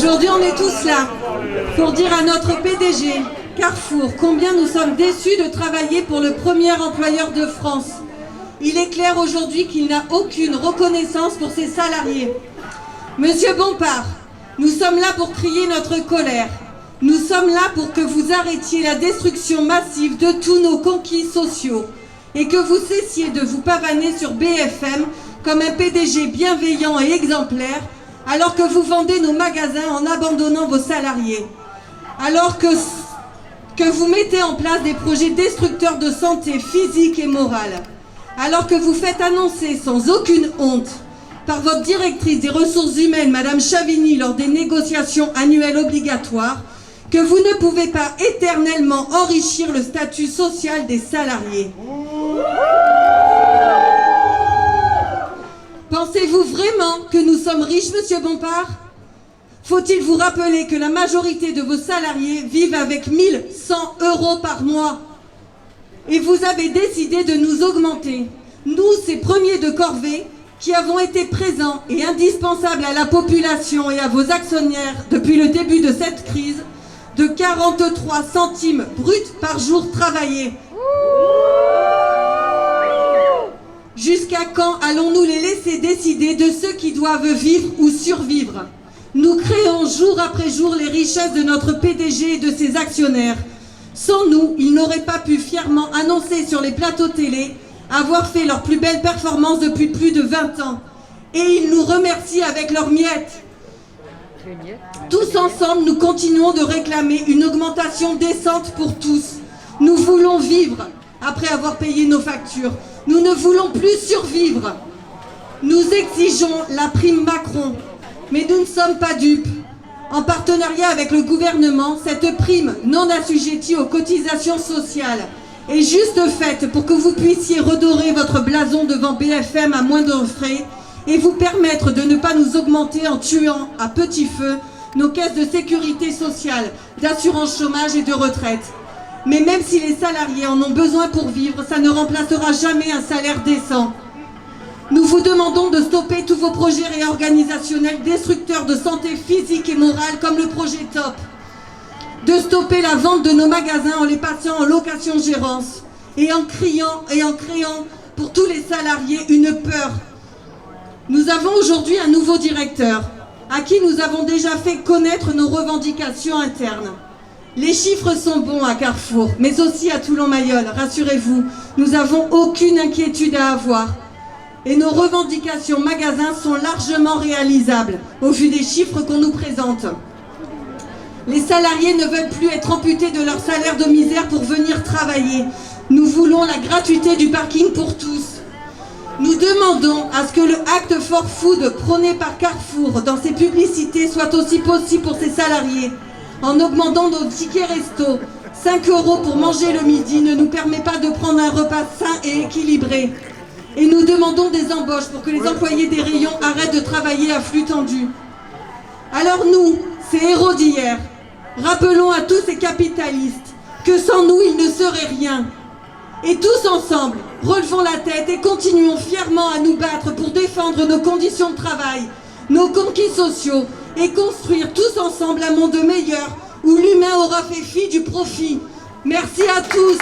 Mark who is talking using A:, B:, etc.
A: Aujourd'hui, on est tous là pour dire à notre PDG, Carrefour, combien nous sommes déçus de travailler pour le premier employeur de France. Il est clair aujourd'hui qu'il n'a aucune reconnaissance pour ses salariés. Monsieur Bompard, nous sommes là pour crier notre colère. Nous sommes là pour que vous arrêtiez la destruction massive de tous nos conquis sociaux et que vous cessiez de vous pavaner sur BFM comme un PDG bienveillant et exemplaire, alors que vous vendez nos magasins en abandonnant vos salariés, alors que vous mettez en place des projets destructeurs de santé physique et morale, alors que vous faites annoncer sans aucune honte par votre directrice des ressources humaines, Madame Chavigny, lors des négociations annuelles obligatoires, que vous ne pouvez pas éternellement enrichir le statut social des salariés. Pensez-vous vraiment que nous sommes riches, Monsieur Bompard? Faut-il vous rappeler que la majorité de vos salariés vivent avec 1 100 € par mois? Et vous avez décidé de nous augmenter, nous, ces premiers de corvée, qui avons été présents et indispensables à la population et à vos actionnaires depuis le début de cette crise, de 43 centimes bruts par jour travaillé. Jusqu'à quand allons-nous les laisser décider de ceux qui doivent vivre ou survivre? Nous créons jour après jour les richesses de notre PDG et de ses actionnaires. Sans nous, ils n'auraient pas pu fièrement annoncer sur les plateaux télé avoir fait leur plus belle performance depuis plus de 20 ans. Et ils nous remercient avec leurs miettes. Tous ensemble, nous continuons de réclamer une augmentation décente pour tous. Nous voulons vivre après avoir payé nos factures. Nous ne voulons plus survivre. Nous exigeons la prime Macron. Mais nous ne sommes pas dupes. En partenariat avec le gouvernement, cette prime non assujettie aux cotisations sociales est juste faite pour que vous puissiez redorer votre blason devant BFM à moindre frais et vous permettre de ne pas nous augmenter en tuant à petit feu nos caisses de sécurité sociale, d'assurance chômage et de retraite. Mais même si les salariés en ont besoin pour vivre, ça ne remplacera jamais un salaire décent. Nous vous demandons de stopper tous vos projets réorganisationnels destructeurs de santé physique et morale comme le projet TOP. De stopper la vente de nos magasins en les passant en location-gérance et en créant pour tous les salariés une peur. Nous avons aujourd'hui un nouveau directeur à qui nous avons déjà fait connaître nos revendications internes. Les chiffres sont bons à Carrefour, mais aussi à Toulon-Mayol, rassurez-vous, nous n'avons aucune inquiétude à avoir. Et nos revendications magasins sont largement réalisables, au vu des chiffres qu'on nous présente. Les salariés ne veulent plus être amputés de leur salaire de misère pour venir travailler. Nous voulons la gratuité du parking pour tous. Nous demandons à ce que le Act for Food prôné par Carrefour dans ses publicités soit aussi possible pour ses salariés. En augmentant nos tickets resto, 5 € pour manger le midi ne nous permet pas de prendre un repas sain et équilibré. Et nous demandons des embauches pour que les employés des rayons arrêtent de travailler à flux tendu. Alors nous, ces héros d'hier, rappelons à tous ces capitalistes que sans nous, ils ne seraient rien. Et tous ensemble, relevons la tête et continuons fièrement à nous battre pour défendre nos conditions de travail, nos conquis sociaux et construire tous ensemble un monde meilleur où l'humain aura fait fi du profit. Merci à tous.